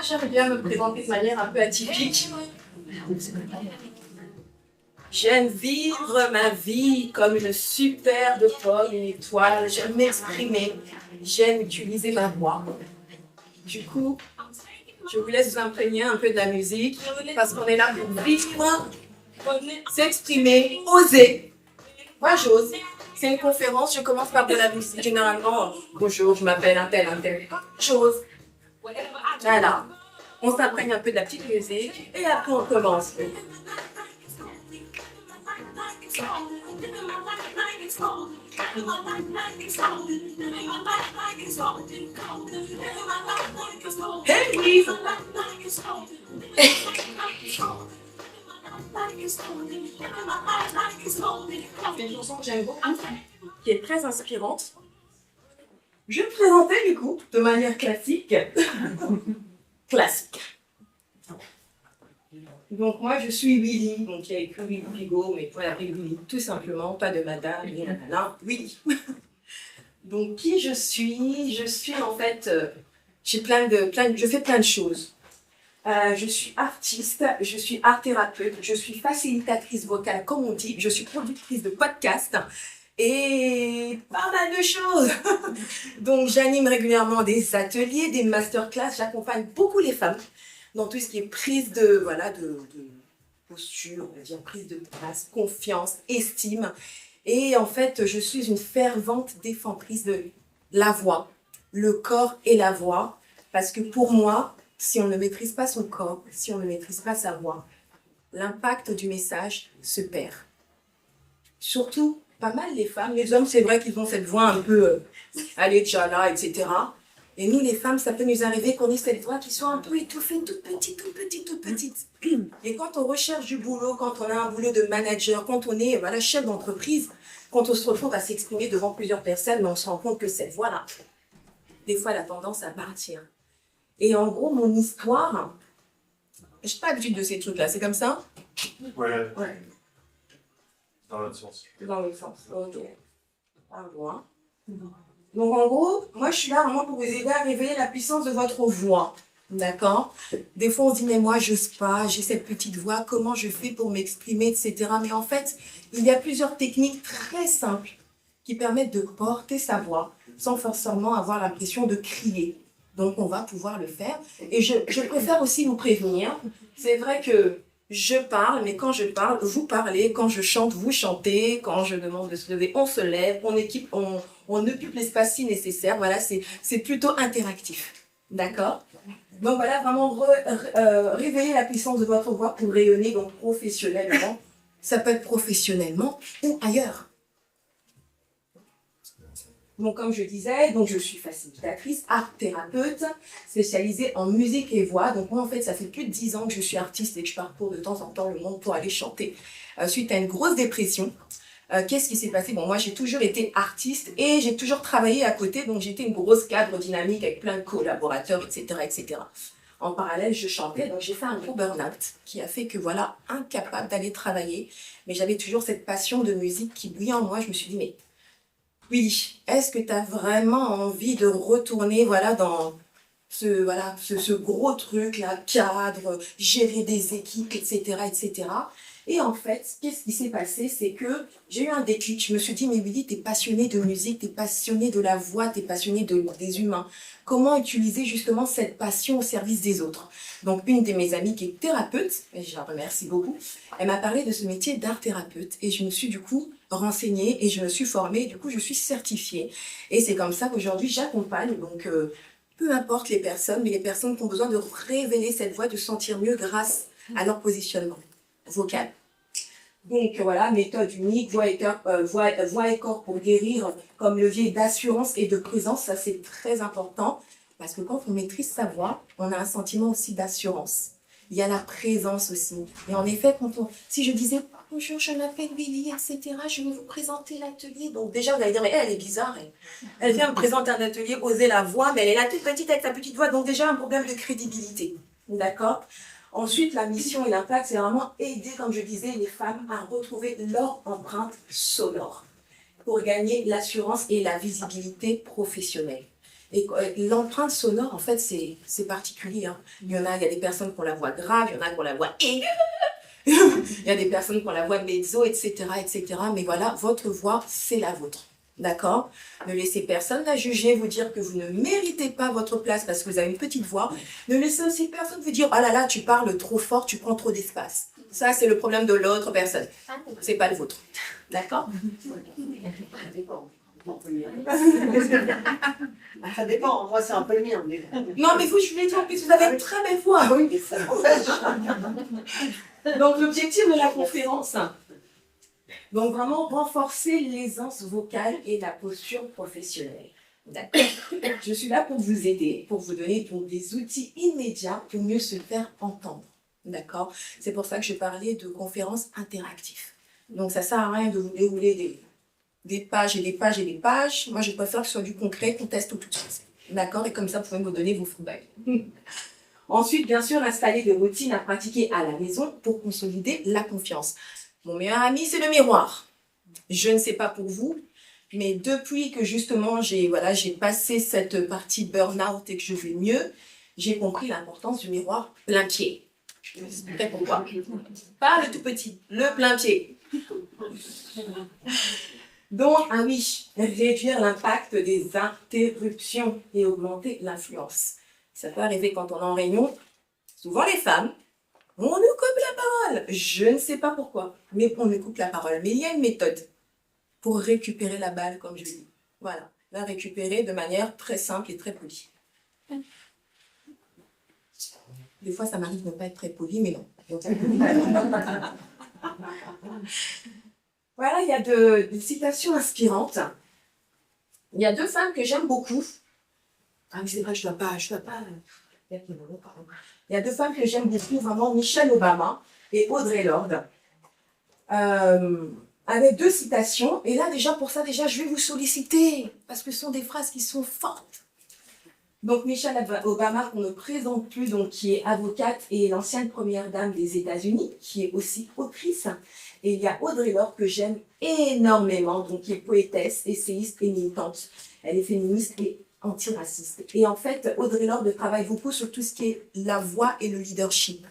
j'aime bien me présenter de manière un peu atypique. J'aime vivre ma vie comme une superbe pomme, une étoile. J'aime m'exprimer. J'aime utiliser ma voix. Du coup, je vous laisse vous imprégner un peu de la musique parce qu'on est là pour vivre, s'exprimer, oser. Moi, j'ose. C'est une conférence, je commence par de la musique. Généralement, bonjour, je m'appelle un tel, un tel. J'ose. Voilà. On s'imprègne un peu de la petite musique et après on commence. Hey, oui. C'est une chanson que j'aime beaucoup, qui est très inspirante. Je vais me présenter du coup, de manière classique. Classique. Donc moi je suis Willy, donc il y a écrit Willy Pigot, mais voilà, Willy, tout simplement, pas de madame, ni nanana, Willy. Donc qui je suis? Je suis en fait, je fais plein de choses. Je suis artiste, je suis art-thérapeute, je suis facilitatrice vocale, comme on dit, je suis productrice de podcasts et pas mal de choses. Donc j'anime régulièrement des ateliers, des masterclass, j'accompagne beaucoup les femmes dans tout ce qui est prise de posture, on va dire prise de place, confiance, estime. Et en fait, je suis une fervente défendrice de la voix, le corps et la voix, parce que pour moi, si on ne maîtrise pas son corps, si on ne maîtrise pas sa voix, l'impact du message se perd. Surtout, pas mal les femmes, les hommes, c'est vrai qu'ils ont cette voix un peu, elle est déjà là, etc. Et nous, les femmes, ça peut nous arriver qu'on ait cette voix qui soit un peu étouffée, toute petite, toute petite, toute petite. Et quand on recherche du boulot, quand on a un boulot de manager, quand on est chef d'entreprise, quand on se retrouve à s'exprimer devant plusieurs personnes, on se rend compte que cette voix-là, des fois, elle a tendance à partir. Et en gros, mon histoire, je n'ai pas l'habitude de ces trucs-là, c'est comme ça? Ouais. Dans l'autre sens. Dans l'autre sens, ok. À moi. Donc en gros, moi je suis là vraiment pour vous aider à révéler la puissance de votre voix. D'accord? Des fois on se dit, mais moi j'ose pas, j'ai cette petite voix, comment je fais pour m'exprimer, etc. Mais en fait, il y a plusieurs techniques très simples qui permettent de porter sa voix sans forcément avoir l'impression de crier. Donc on va pouvoir le faire. Et je préfère aussi vous prévenir. C'est vrai que je parle, mais quand je parle, vous parlez. Quand je chante, vous chantez. Quand je demande de se lever, on se lève. On occupe l'espace si nécessaire. Voilà, c'est plutôt interactif. D'accord? Donc voilà, vraiment réveiller la puissance de votre voix pour rayonner donc professionnellement. Ça peut être professionnellement ou ailleurs. Donc, comme je disais, donc je suis facilitatrice, art-thérapeute, spécialisée en musique et voix. Donc, moi, en fait, ça fait plus de 10 ans que je suis artiste et que je parcours de temps en temps le monde pour aller chanter. Suite à une grosse dépression, qu'est-ce qui s'est passé? Bon, moi, j'ai toujours été artiste et j'ai toujours travaillé à côté. Donc, j'étais une grosse cadre dynamique avec plein de collaborateurs, etc., etc. En parallèle, je chantais. Donc, j'ai fait un gros burn-out qui a fait que, voilà, incapable d'aller travailler. Mais j'avais toujours cette passion de musique qui brillait en moi. Je me suis dit, mais oui, est-ce que tu as vraiment envie de retourner dans ce gros truc là, cadre, gérer des équipes, etc., etc. Et en fait, qu'est-ce qui s'est passé? C'est que j'ai eu un déclic. Je me suis dit, mais Willy, tu es passionné de musique, tu es passionné de la voix, tu es passionné des humains. Comment utiliser justement cette passion au service des autres? Donc, une de mes amies qui est thérapeute, et je la remercie beaucoup, elle m'a parlé de ce métier d'art-thérapeute. Et je me suis du coup renseignée et je me suis formée. Du coup, je suis certifiée. Et c'est comme ça qu'aujourd'hui, j'accompagne. Donc, peu importe les personnes, mais les personnes qui ont besoin de révéler cette voix, de se sentir mieux grâce à leur positionnement vocal. Donc voilà, méthode unique, voix et corps pour guérir comme levier d'assurance et de présence, ça c'est très important parce que quand on maîtrise sa voix, on a un sentiment aussi d'assurance. Il y a la présence aussi. Et en effet, si je disais bonjour, je m'appelle Willy, etc., je vais vous présenter l'atelier. Donc déjà, vous allez dire, mais elle est bizarre. Elle vient me présenter un atelier, oser la voix, mais elle est là toute petite avec sa petite voix, donc déjà un problème de crédibilité. D'accord? Ensuite, la mission et l'impact, c'est vraiment aider, comme je disais, les femmes à retrouver leur empreinte sonore pour gagner l'assurance et la visibilité professionnelle. Et l'empreinte sonore, en fait, c'est particulier. Hein. Il y a des personnes qui ont la voix grave, il y en a qui ont la voix aiguë. Il y a des personnes qui ont la voix mezzo, etc., etc. Mais voilà, votre voix, c'est la vôtre. D'accord? Ne laissez personne la juger, vous dire que vous ne méritez pas votre place parce que vous avez une petite voix. Ne laissez aussi personne vous dire, oh là là, tu parles trop fort, tu prends trop d'espace. Ça, c'est le problème de l'autre personne. C'est pas le vôtre. D'accord? Ça dépend, moi c'est un peu le mien. Mais... Non, mais vous, je voulais dire, en plus, vous avez une très belle voix. Oui, mais ça Donc, l'objectif de la conférence, donc vraiment renforcer l'aisance vocale et la posture professionnelle. D'accord. Je suis là pour vous aider, pour vous donner donc, des outils immédiats pour mieux se faire entendre. D'accord. C'est pour ça que je parlais de conférences interactives. Donc, ça ne sert à rien de vous dérouler des pages et des pages et des pages. Moi, je préfère que ce soit du concret, qu'on teste tout de suite. D'accord. Et comme ça, vous pouvez me donner vos feedbacks. Ensuite, bien sûr, installer des routines à pratiquer à la maison pour consolider la confiance. Mon meilleur ami, c'est le miroir. Je ne sais pas pour vous, mais depuis que justement j'ai passé cette partie burn-out et que je vais mieux, j'ai compris l'importance du miroir plein pied. Je vous expliquerai pourquoi. Pas le tout petit, le plein pied. Donc, ah oui, réduire l'impact des interruptions et augmenter l'influence. Ça peut arriver quand on est en réunion. Souvent les femmes, on nous coupe la parole. Je ne sais pas pourquoi, mais on nous coupe la parole. Mais il y a une méthode pour récupérer la balle, comme je dis. Voilà, la récupérer de manière très simple et très polie. Des fois, ça m'arrive de ne pas être très polie, mais non. Voilà, il y a des citations inspirantes. Il y a deux femmes que j'aime beaucoup. Ah oui, c'est vrai, je dois pas. Il y a deux femmes que j'aime beaucoup, vraiment, Michelle Obama et Audre Lorde. Avec deux citations. Et là, déjà, pour ça, je vais vous solliciter, parce que ce sont des phrases qui sont fortes. Donc, Michelle Obama, qu'on ne présente plus, donc, qui est avocate et l'ancienne première dame des États-Unis, qui est aussi autrice. Et il y a Audre Lorde, que j'aime énormément, donc, qui est poétesse, essayiste et militante. Elle est féministe et antiraciste. Et en fait, Audre Lorde travaille beaucoup sur tout ce qui est la voix et le leadership.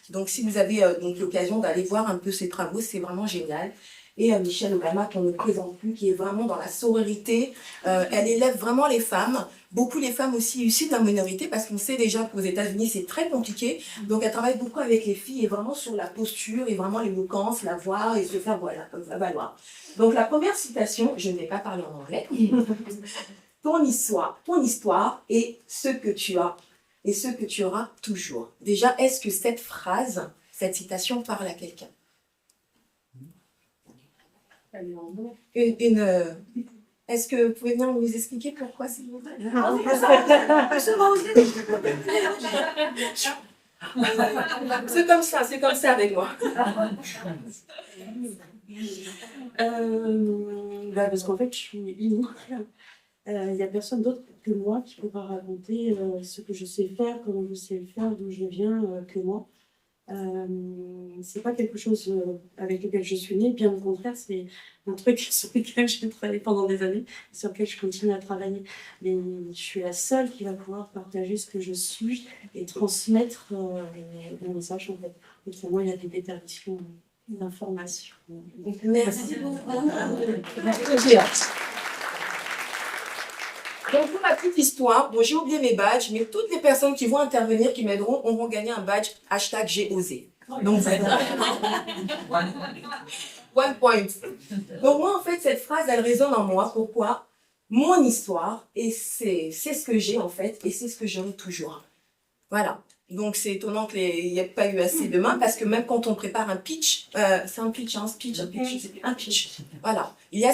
Donc, si vous avez donc l'occasion d'aller voir un peu ses travaux, c'est vraiment génial. Et Michelle Obama, qu'on ne présente plus, qui est vraiment dans la sororité. Elle élève vraiment les femmes, beaucoup les femmes aussi issues de la minorité, parce qu'on sait déjà qu'aux États-Unis, c'est très compliqué. Donc, elle travaille beaucoup avec les filles et vraiment sur la posture et vraiment l'éloquence, la voix et se faire valoir. Donc, la première citation, je ne vais pas parler en anglais. Ton histoire est ce que tu as et ce que tu auras toujours. Déjà, est-ce que cette phrase, cette citation parle à quelqu'un? Est-ce que vous pouvez venir nous expliquer pourquoi c'est vous? C'est comme ça avec moi. Parce qu'en fait, je suis unique. Il n'y a personne d'autre que moi qui pourra raconter ce que je sais faire, comment je sais le faire, d'où je viens que moi. C'est pas quelque chose avec lequel je suis née, bien au contraire, c'est un truc sur lequel j'ai travaillé pendant des années, sur lequel je continue à travailler. Mais je suis la seule qui va pouvoir partager ce que je suis et transmettre mon message en fait. Autrement, il y a des déperditions d'informations. Merci beaucoup. Donc, pour la petite histoire, bon, j'ai oublié mes badges, mais toutes les personnes qui vont intervenir, qui m'aideront, auront gagné un badge #j'ai osé. Donc, one point. Donc, moi, en fait, cette phrase, elle résonne en moi. Pourquoi? Mon histoire, et c'est ce que j'ai, en fait, et c'est ce que j'aurai toujours. Voilà. Donc, c'est étonnant qu'il n'y ait pas eu assez de mains, parce que même quand on prépare un pitch, c'est un pitch, un speech, un pitch. Voilà. Il y a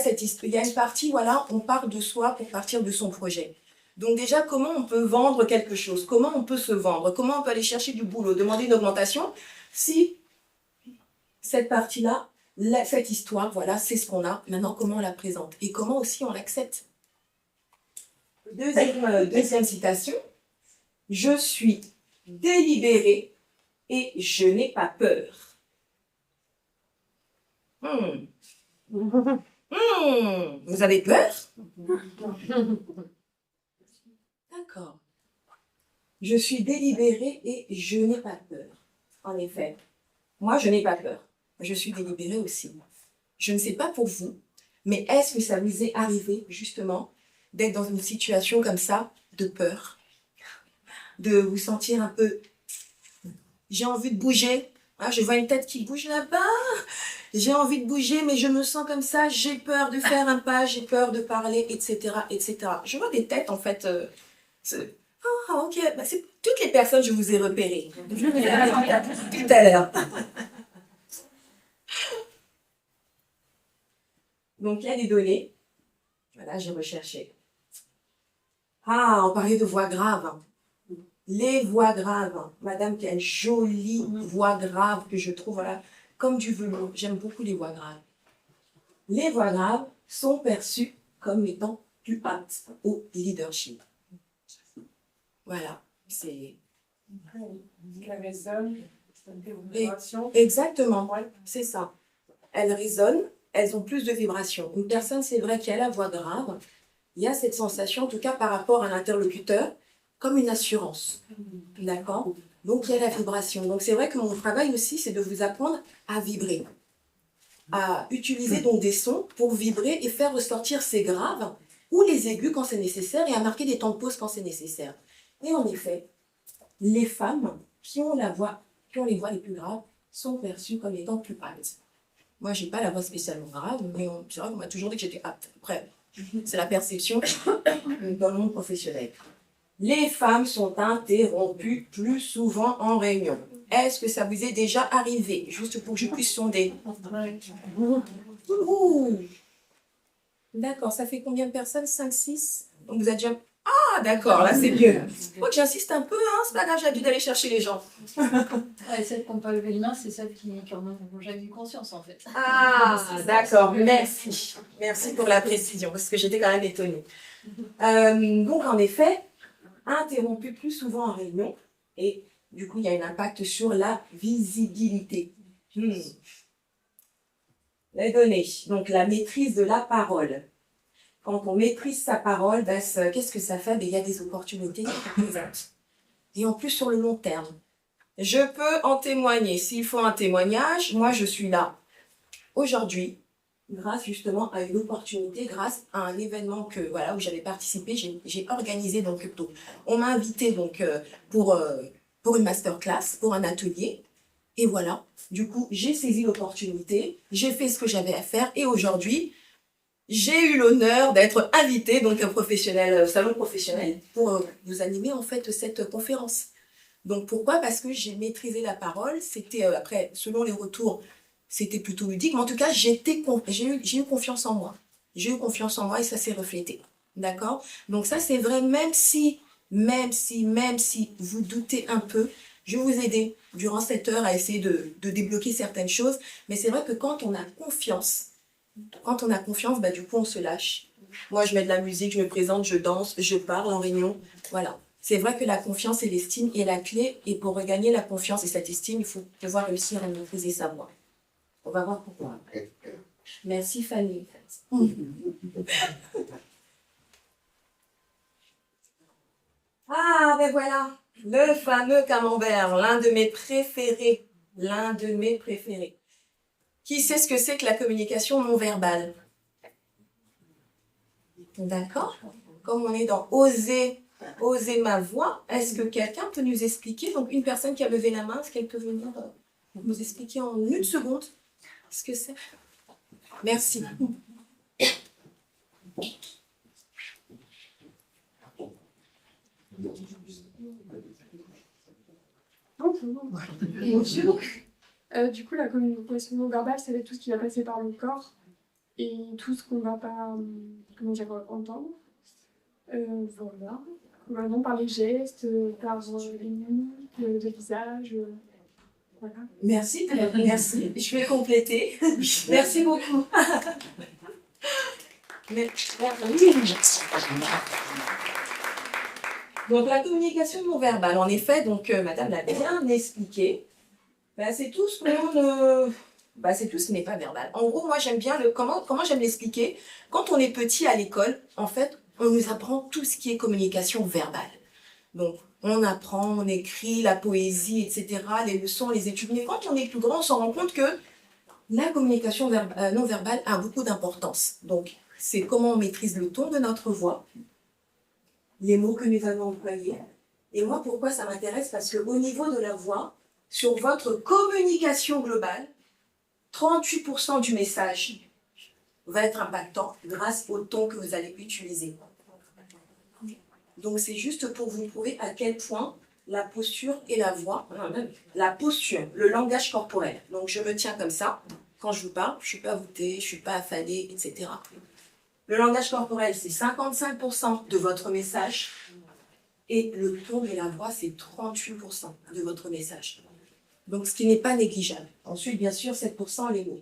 une partie, voilà, on part de soi pour partir de son projet. Donc déjà, comment on peut vendre quelque chose? Comment on peut se vendre? Comment on peut aller chercher du boulot, demander une augmentation? Si cette partie-là, cette histoire, voilà, c'est ce qu'on a. Maintenant, comment on la présente? Et comment aussi on l'accepte? Deuxième citation. Je suis délibérée et je n'ai pas peur. Vous avez peur? D'accord. Je suis délibérée et je n'ai pas peur. En effet, moi, je n'ai pas peur. Je suis délibérée aussi. Je ne sais pas pour vous, mais est-ce que ça vous est arrivé, justement, d'être dans une situation comme ça, de peur, de vous sentir un peu, j'ai envie de bouger, ah, je vois une tête qui bouge là-bas, j'ai envie de bouger, mais je me sens comme ça, j'ai peur de faire un pas, j'ai peur de parler, etc., etc. Je vois des têtes, en fait, ah, ok, bah, c'est toutes les personnes, je vous ai repérées. Tout à l'heure. Donc, il y a des données. Voilà, j'ai recherché. Ah, on parlait de voix graves. Les voix graves. Madame, quelle jolie voix grave que je trouve, voilà, comme du velours. J'aime beaucoup les voix graves. Les voix graves sont perçues comme étant plus aptes au leadership. Voilà, c'est... La résonne, c'est une vibration. Exactement, c'est ça. Elles résonnent, elles ont plus de vibrations. Une personne, c'est vrai, qui a la voix grave, il y a cette sensation, en tout cas par rapport à l'interlocuteur, comme une assurance. D'accord? Donc, il y a la vibration. Donc, c'est vrai que mon travail aussi, c'est de vous apprendre à vibrer, à utiliser donc des sons pour vibrer et faire ressortir ces graves ou les aigus quand c'est nécessaire et à marquer des temps de pause quand c'est nécessaire. Et en effet, les femmes qui ont la voix, qui ont les voix les plus graves, sont perçues comme étant plus aptes. Moi, je n'ai pas la voix spécialement grave, mais c'est vrai qu'on m'a toujours dit que j'étais apte. Après, c'est la perception dans le monde professionnel. Les femmes sont interrompues plus souvent en réunion. Est-ce que ça vous est déjà arrivé? Juste pour que je puisse sonder. Ouh. D'accord, ça fait combien de personnes? 5, 6? Donc vous êtes déjà... Ah, d'accord, là c'est mieux. Faut que j'insiste un peu, hein, c'est pas grave, j'ai l'habitude d'aller chercher les gens. Ouais, celles qui n'ont pas levé les mains, c'est celles qui n'en ont jamais eu conscience, en fait. Ah, d'accord, merci. Merci pour la précision, parce que j'étais quand même étonnée. Donc, en effet, interrompu plus souvent en réunion, et du coup, il y a un impact sur la visibilité. Les données, donc la maîtrise de la parole. Quand on maîtrise sa parole, ben, qu'est-ce que ça fait? Ben, il y a des opportunités qui se présentent. Et en plus, sur le long terme. Je peux en témoigner. S'il faut un témoignage, moi, je suis là. Aujourd'hui, grâce justement à une opportunité, grâce à un événement que, voilà, où j'avais participé, j'ai organisé donc, on m'a invité donc, pour une masterclass, pour un atelier. Et voilà, du coup, j'ai saisi l'opportunité, j'ai fait ce que j'avais à faire et aujourd'hui, j'ai eu l'honneur d'être invitée, donc un professionnel, salon professionnel, pour vous animer en fait cette conférence. Donc pourquoi? Parce que j'ai maîtrisé la parole, c'était après, selon les retours, c'était plutôt ludique, mais en tout cas, j'ai eu confiance en moi. J'ai eu confiance en moi et ça s'est reflété. D'accord? Donc ça, c'est vrai, même si vous doutez un peu, je vais vous aider durant cette heure à essayer de débloquer certaines choses. Mais c'est vrai que quand on a confiance, bah, du coup, on se lâche. Moi, je mets de la musique, je me présente, je danse, je parle en réunion. Voilà. C'est vrai que la confiance et l'estime est la clé. Et pour regagner la confiance et cette estime, il faut pouvoir réussir à maîtriser sa voix. On va voir pourquoi. Merci Fanny. Ah, ben voilà, le fameux camembert, l'un de mes préférés. L'un de mes préférés. Qui sait ce que c'est que la communication non verbale? D'accord? Comme on est dans oser ma voix, est-ce que quelqu'un peut nous expliquer? Donc, une personne qui a levé la main, est-ce qu'elle peut venir nous expliquer en une seconde ce que c'est? Merci. Bonjour. Du coup, la communication non verbale, c'est tout ce qui va passer par le corps et tout ce qu'on va pas, comment dire, entendre. Voilà. Vraiment par les gestes, par les mimiques de visage. Voilà. Merci, merci. Je vais compléter. Merci beaucoup. Donc, la communication non verbale, en effet, donc madame l'a bien expliqué. Ben, c'est tout ce c'est tout ce qui n'est pas verbal. En gros, moi, j'aime bien comment j'aime l'expliquer. Quand on est petit à l'école, en fait, on nous apprend tout ce qui est communication verbale. Donc, on apprend, on écrit, la poésie, etc., les leçons, les études. Mais quand on est plus grand, on s'en rend compte que la communication non verbale a beaucoup d'importance. Donc, c'est comment on maîtrise le ton de notre voix, les mots que nous allons employer. Et moi, pourquoi ça m'intéresse? Parce qu'au niveau de la voix, sur votre communication globale, 38% du message va être impactant grâce au ton que vous allez utiliser. Donc, c'est juste pour vous prouver à quel point la posture et la voix, la posture, le langage corporel. Donc, je me tiens comme ça. Quand je vous parle, je ne suis pas voûtée, je ne suis pas affalée, etc. Le langage corporel, c'est 55% de votre message. Et le ton de la voix, c'est 38% de votre message. Donc, ce qui n'est pas négligeable. Ensuite, bien sûr, 7% les mots.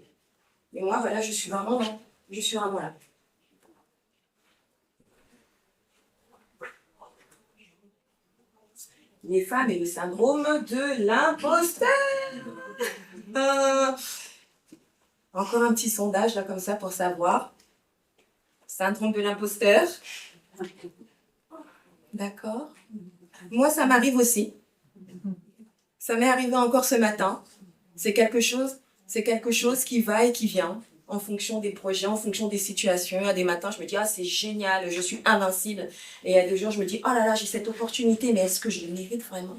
Et moi, voilà, je suis vraiment là. Les femmes et le syndrome de l'imposteur. Encore un petit sondage, là, comme ça, pour savoir. Syndrome de l'imposteur. D'accord. Moi, ça m'arrive aussi. Ça m'est arrivé encore ce matin. C'est quelque chose qui va et qui vient en fonction des projets, en fonction des situations. Il y a des matins, je me dis, ah, c'est génial, je suis invincible. Et il y a des jours, je me dis, oh là là, j'ai cette opportunité, mais est-ce que je le mérite vraiment?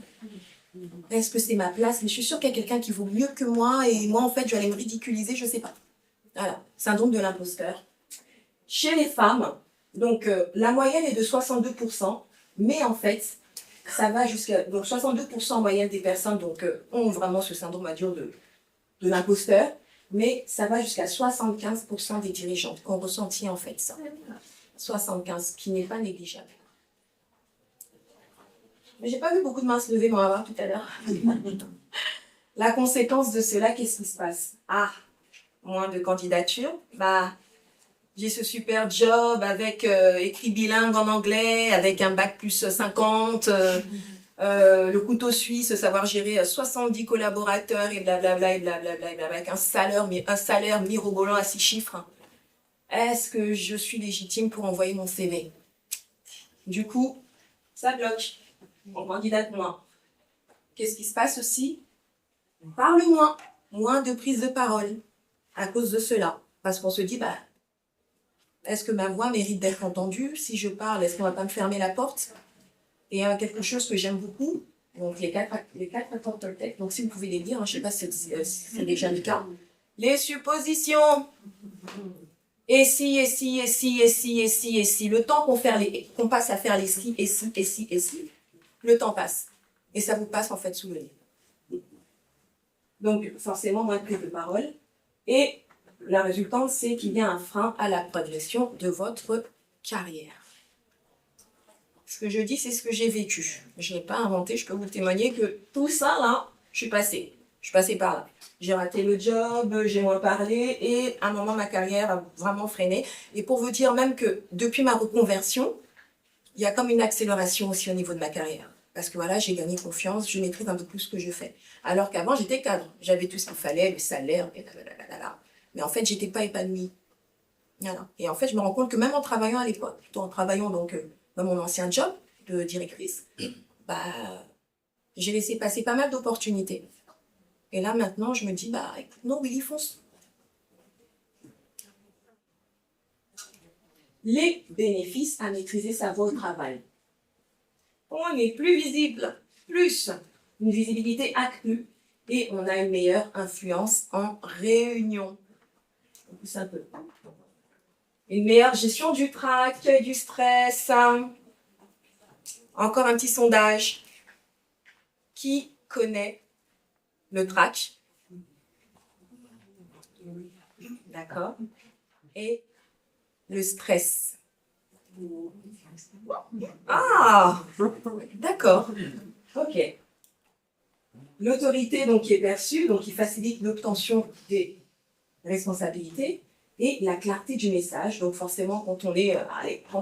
Est-ce que c'est ma place? Mais je suis sûre qu'il y a quelqu'un qui vaut mieux que moi et moi, en fait, je vais aller me ridiculiser, je ne sais pas. Voilà, syndrome de l'imposteur. Chez les femmes, donc la moyenne est de 62%, mais en fait, ça va jusqu'à... Donc 62% en moyenne des personnes ont vraiment ce syndrome à dire de l'imposteur, mais ça va jusqu'à 75% des dirigeantes qui ont ressenti en fait ça. 75, qui n'est pas négligeable. Mais j'ai pas vu beaucoup de mains se lever, moi, tout à l'heure. La conséquence de cela, qu'est-ce qui se passe? Ah, moins de candidatures. Bah, j'ai ce super job avec écrit bilingue en anglais, avec un bac plus 50, le couteau suisse, savoir gérer 70 collaborateurs et blablabla, et blablabla, et blablabla, avec un salaire mirobolant à 6 chiffres. Est-ce que je suis légitime pour envoyer mon CV? Du coup, ça bloque. On candidate moins. Qu'est-ce qui se passe aussi? On parle moins. Moins de prise de parole à cause de cela. Parce qu'on se dit, bah, est-ce que ma voix mérite d'être entendue? Si je parle, est-ce qu'on ne va pas me fermer la porte? Et quelque chose que j'aime beaucoup, donc les quatre accords Toltec, donc si vous pouvez les lire, je ne sais pas si c'est déjà le cas. Les suppositions. Et si, et si, et si, et si, et si, et si. Le temps qu'on passe à faire les si, et si, et si, et si, le temps passe. Et ça vous passe en fait sous le nez. Donc forcément, moins de prise de parole. Et la résultante, c'est qu'il y a un frein à la progression de votre carrière. Ce que je dis, c'est ce que j'ai vécu. Je n'ai pas inventé, je peux vous témoigner que tout ça, là, je suis passée par là. J'ai raté le job, j'ai moins parlé et à un moment, ma carrière a vraiment freiné. Et pour vous dire même que depuis ma reconversion, il y a comme une accélération aussi au niveau de ma carrière. Parce que voilà, j'ai gagné confiance, je maîtrise un peu plus ce que je fais. Alors qu'avant, j'étais cadre. J'avais tout ce qu'il fallait, le salaire, et blablabla. Mais en fait, j'étais pas épanouie. Voilà. Et en fait, je me rends compte que même en travaillant à l'époque, plutôt en travaillant donc dans mon ancien job de directrice, bah, j'ai laissé passer pas mal d'opportunités. Et là, maintenant, je me dis, bah, écoute, non, Willy, fonce. Les bénéfices à maîtriser sa voix au travail. On est plus visible, plus une visibilité accrue et on a une meilleure influence en réunion. Plus un peu. Une meilleure gestion du trac, du stress. Encore un petit sondage. Qui connaît le trac? D'accord. Et le stress. Ah, d'accord. Ok. L'autorité donc qui est perçue, donc qui facilite l'obtention des responsabilités et la clarté du message. Donc forcément, quand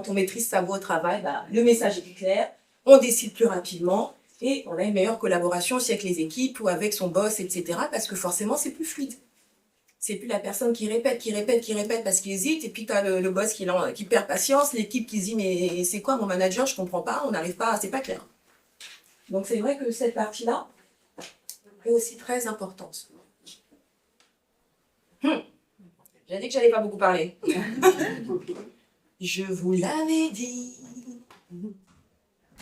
on maîtrise sa voix au travail, bah, le message est plus clair, on décide plus rapidement et on a une meilleure collaboration aussi avec les équipes ou avec son boss, etc. Parce que forcément, c'est plus fluide. C'est plus la personne qui répète parce qu'il hésite, et puis tu as le boss qui perd patience, l'équipe qui se dit mais c'est quoi mon manager, je comprends pas, on n'arrive pas, c'est pas clair. Donc c'est vrai que cette partie-là est aussi très importante. J'ai dit que j'allais pas beaucoup parler. Je vous l'avais dit.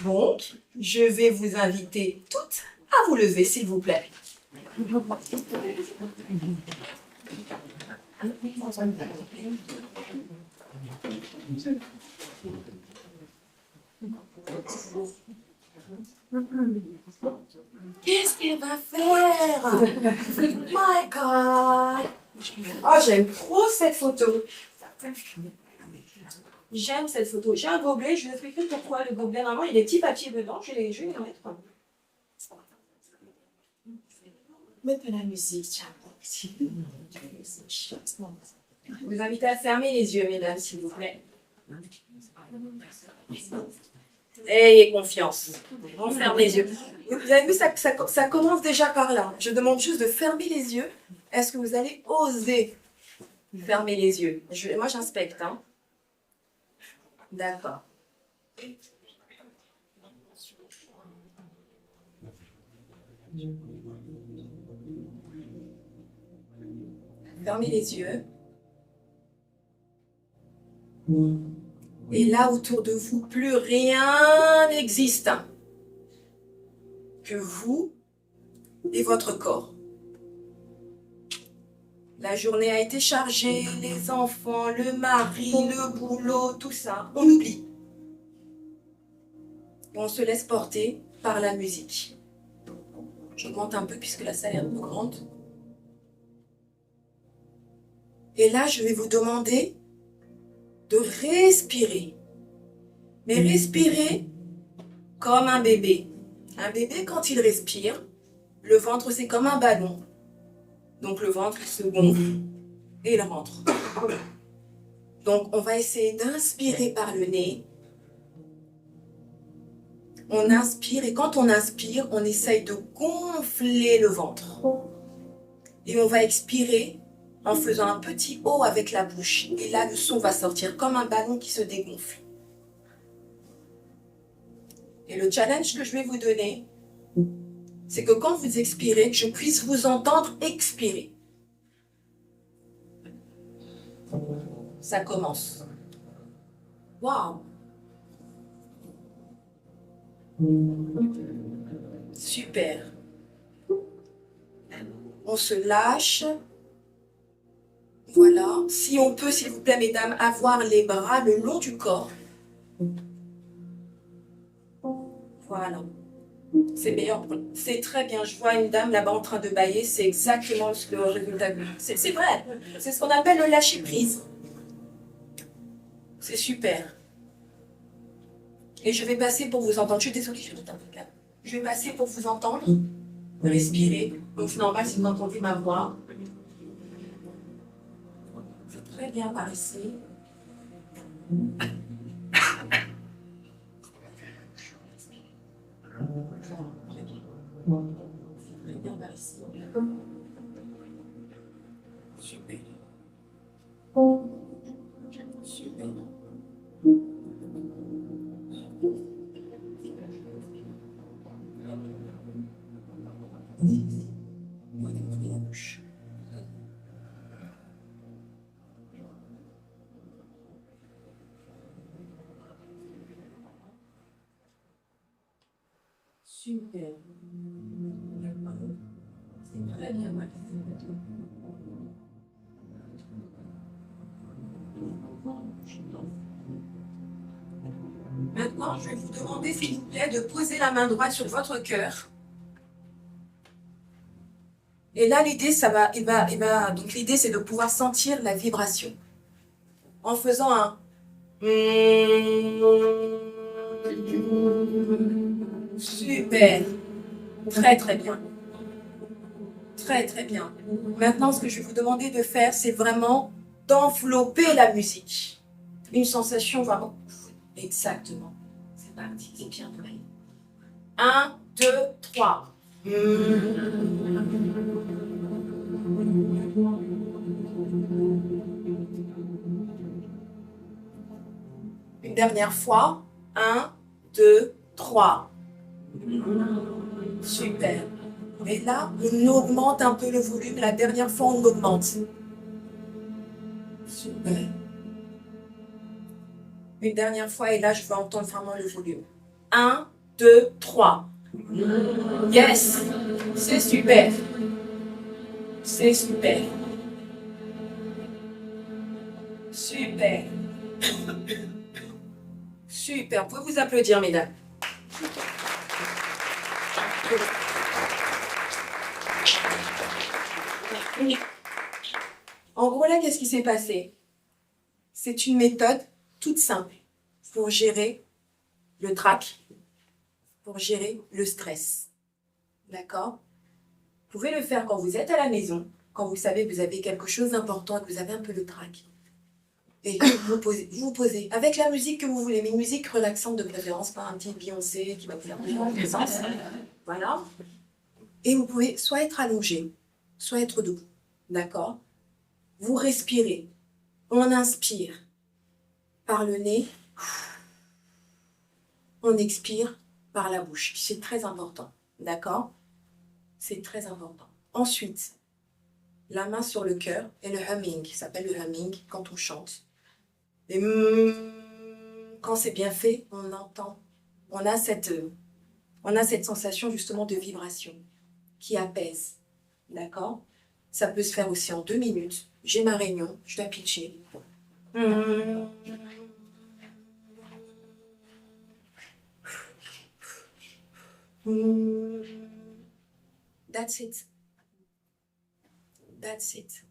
Donc, je vais vous inviter toutes à vous lever, s'il vous plaît. Qu'est-ce qu'elle va faire? My God! Oh, j'aime trop cette photo. J'aime cette photo. J'ai un gobelet, je vais vous expliquer pourquoi le gobelet. Normalement, il y a des petits papiers dedans, je vais les mettre. Mettez la musique. Je vous invite à fermer les yeux, mesdames, s'il vous plaît. Ayez confiance. On ferme les yeux. Vous avez vu, ça commence déjà par là. Je demande juste de fermer les yeux. Est-ce que vous allez oser fermer les yeux? Moi, j'inspecte. Hein. D'accord. Fermez les yeux. Et là, autour de vous, plus rien n'existe que vous et votre corps. La journée a été chargée, les enfants, le mari, le boulot, tout ça, on oublie. Et on se laisse porter par la musique. J'augmente un peu puisque la salle est un peu grande. Et là, je vais vous demander de respirer. Mais respirer comme un bébé. Un bébé, quand il respire, le ventre, c'est comme un ballon. Donc le ventre se gonfle et il rentre. Donc on va essayer d'inspirer par le nez. On inspire et quand on inspire, on essaye de gonfler le ventre. Et on va expirer en faisant un petit O avec la bouche. Et là, le son va sortir comme un ballon qui se dégonfle. Et le challenge que je vais vous donner, c'est que quand vous expirez, je puisse vous entendre expirer. Ça commence. Waouh! Super. On se lâche. Voilà. Si on peut, s'il vous plaît, mesdames, avoir les bras le long du corps. Voilà. C'est meilleur. C'est très bien. Je vois une dame là-bas en train de bâiller. C'est exactement le résultat. C'est vrai. C'est ce qu'on appelle le lâcher-prise. C'est super. Et je vais passer pour vous entendre. Je suis désolée, je vais tout un peu là. Je vais passer pour vous entendre. Respirer. Donc c'est normal si vous entendez ma voix. C'est très bien par ici. Très bien par ici. Super. Super. Ouvrez la bouche. Super. C'est très bien. Maintenant, je vais vous demander, s'il vous plaît, de poser la main droite sur votre cœur. Et là, l'idée, donc l'idée, c'est de pouvoir sentir la vibration. En faisant un super. Très, très bien. Très, très bien. Maintenant, ce que je vais vous demander de faire, c'est vraiment d'envelopper la musique. Une sensation vraiment. Exactement. C'est parti, c'est bien vrai. 1, 2, 3. Une dernière fois. 1, 2, 3. Super. Et là, on augmente un peu le volume. La dernière fois, on augmente. Super. Une dernière fois, et là, je veux entendre vraiment le volume. 1, 2, 3. Yes. C'est super. C'est super. Super. Super. Vous pouvez vous applaudir, mesdames. En gros, là, qu'est-ce qui s'est passé? C'est une méthode toute simple pour gérer le trac, pour gérer le stress. D'accord? Vous pouvez le faire quand vous êtes à la maison, quand vous savez que vous avez quelque chose d'important, que vous avez un peu le trac. Et vous posez avec la musique que vous voulez, mais une musique relaxante de préférence, pas un petit Beyoncé qui va vous faire bouger dans tous les sens. Voilà. Et vous pouvez soit être allongé, soit être debout. D'accord? Vous respirez. On inspire par le nez. On expire par la bouche. C'est très important. D'accord? C'est très important. Ensuite, la main sur le cœur et le humming. Ça s'appelle le humming quand on chante. Et quand c'est bien fait, on entend. On a cette sensation justement de vibration qui apaise. D'accord? Ça peut se faire aussi en 2 minutes. J'ai ma réunion, je dois pitcher. That's it. That's it.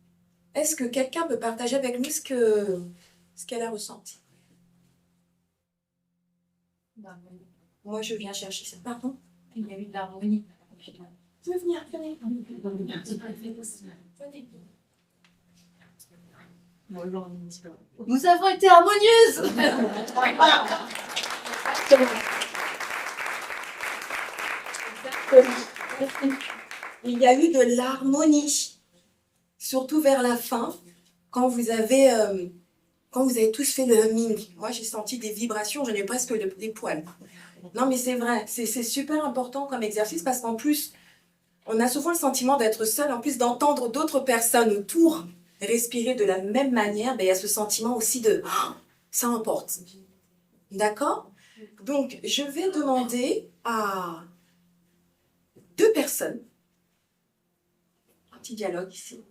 Est-ce que quelqu'un peut partager avec nous ce qu'elle a ressenti? Moi, je viens chercher ça. Pardon? Il y a eu de l'harmonie. Tu veux venir? Venez. Nous avons été harmonieuses. Il y a eu de l'harmonie, surtout vers la fin, quand vous avez tous fait le humming. Moi, j'ai senti des vibrations, j'en ai presque des poils. Non, mais c'est vrai, c'est super important comme exercice parce qu'en plus, on a souvent le sentiment d'être seul, en plus d'entendre d'autres personnes autour respirer de la même manière, ben, il y a ce sentiment aussi de ça emporte. D'accord? Donc, je vais demander à 2 personnes, un petit dialogue ici.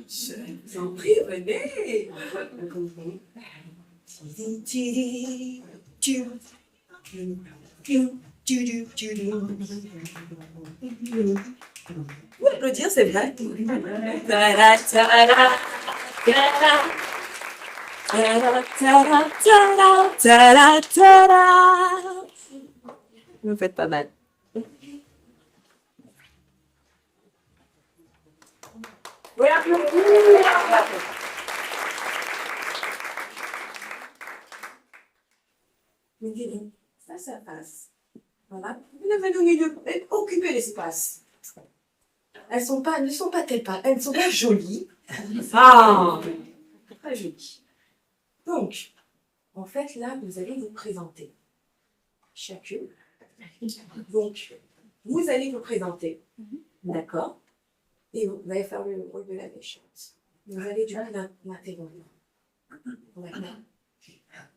Je vous en prie, venez. Vous applaudir, c'est vrai. Vous faites pas mal. Oui, ça passe. Voilà. Vous avez au milieu, occupez l'espace. Elles ne sont pas jolies. Ah, très jolies. Donc, en fait, là, vous allez vous présenter. Chacune. Donc, vous allez vous présenter. D'accord? Et vous allez faire le rôle de la méchante. Vous allez du coup l'interrompre. D'accord?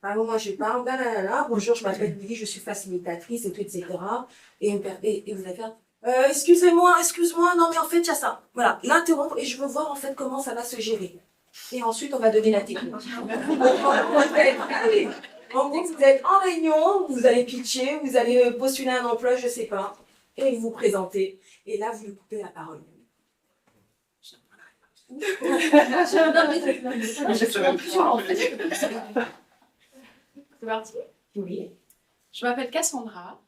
Alors, moi, je parle, bonjour, je m'appelle Lily, je suis facilitatrice, et tout, etc. Et vous allez faire, excusez-moi, non, mais en fait, il y a ça. Voilà, l'interrompre, et je veux voir, en fait, comment ça va se gérer. Et ensuite, on va donner la technique. Allez. En gros, vous êtes en réunion, vous allez pitcher, vous allez postuler un emploi, je sais pas, et vous vous présentez. Et là, vous lui coupez la parole. C'est parti? Oui. Je m'appelle Cassandra,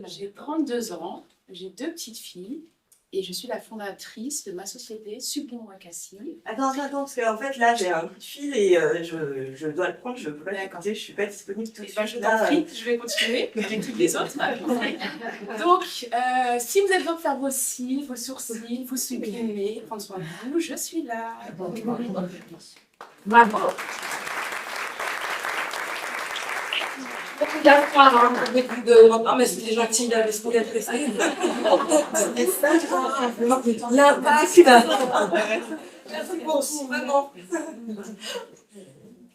j'ai 32 ans, j'ai 2 petites filles et je suis la fondatrice de ma société Sublime Wakassi. Attends, parce qu'en fait, là, j'ai un coup de fil et je dois le prendre. Je peux pas l'écouter, je suis pas disponible tout de Et suite. je t'en prie, je vais continuer avec toutes les autres. Donc, si vous avez besoin de faire vos cils, vos sourcils, vous sublimer, prendre soin de vous, je suis là. Bravo. Non, mais c'est gentil d'investir d'être resté. L'impact. Merci beaucoup, vraiment.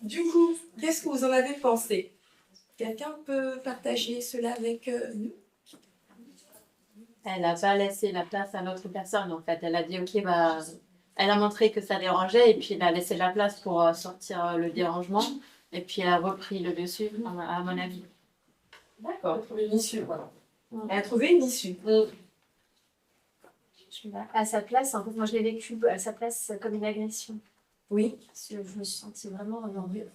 Du coup, qu'est-ce que vous en avez pensé? Quelqu'un peut partager cela avec nous? Elle n'a pas laissé la place à l'autre personne, en fait. Elle a dit, ok, bah, elle a montré que ça dérangeait, et puis elle a laissé la place pour sortir le dérangement, et puis elle a repris le dessus, à mon avis. D'accord, elle a trouvé une issue, voilà. Elle a trouvé une issue. Je suis là. À sa place, en fait, moi je l'ai vécu à sa place comme une agression. Oui. Parce que je me suis sentie vraiment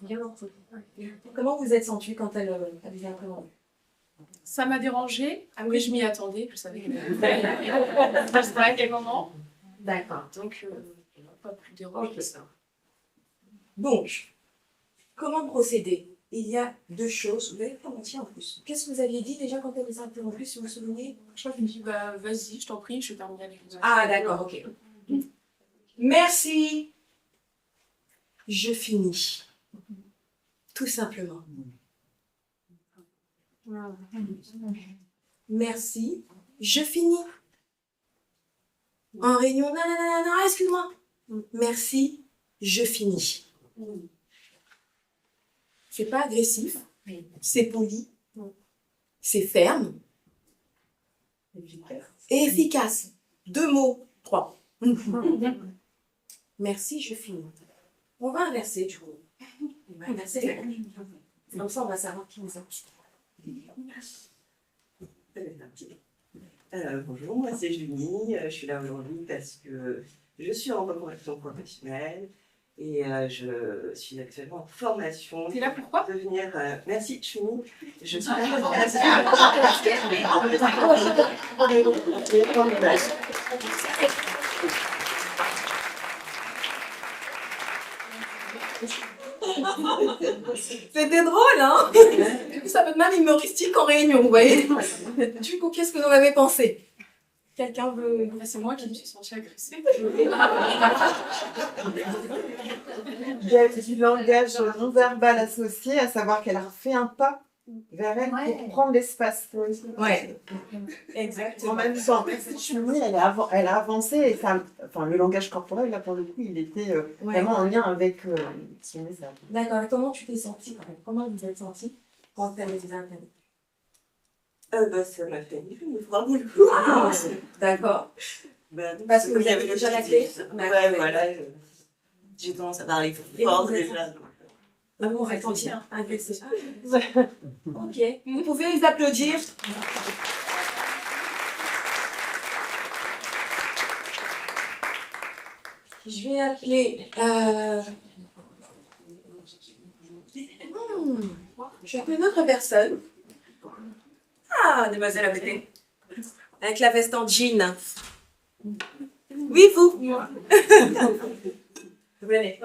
violente. Comment vous êtes sentie quand elle vous a appréhendé? Ça m'a dérangée. Après, je m'y attendais. Je savais qu'elle allait faire ça à quel moment. D'accord. Donc, pas plus dérangée que ça. Donc, comment procéder? Il y a deux choses. Vous avez pas menti en plus. Qu'est-ce que vous aviez dit déjà quand elle vous a interrompu, si vous vous souvenez? Je crois que je me dis, bah, vas-y, je t'en prie, je vais terminer avec vous. Ah, d'accord, ok. Merci. Je finis. Tout simplement. Merci. Je finis. En réunion, non, excuse-moi. Merci. Je finis. C'est pas agressif. C'est poli. C'est ferme. Et efficace. 2 mots. 3. Merci, je finis. On va inverser du coup. On va inverser. Comme ça, on va savoir qui nous a. Bonjour, moi c'est Julie. Je suis là aujourd'hui parce que je suis en reconversion professionnelle et je suis actuellement en formation. T'es là pourquoi? Devenir. Merci, Julie. Je suis C'était drôle, hein? Du coup, ça peut être même humoristique en réunion, vous voyez? Du coup, qu'est-ce que vous en avez pensé? Quelqu'un veut... C'est moi qui me suis sentie agressée. Il y a du langage non verbal associé, à savoir qu'elle a fait un pas vers elle pour prendre l'espace. Ouais, En exactement. même temps, Chumi, elle a avancé et ça, enfin, le langage corporel, là, pour le coup, il était vraiment en lien avec son message. D'accord, et comment tu t'es sentie? Comment vous êtes sentie quand elle les a interrompues? ça m'a fait vraiment le coup. Ah, d'accord. Parce que vous avez déjà la clé? Ouais, voilà. J'ai tendance à parler fort déjà. Ah bon, attendez, agressé. Ok, vous pouvez les applaudir. Je vais appeler... Je vais appeler une autre personne. Ah, demoiselle à côté. Avec la veste en jean. Oui, vous. Vous venez.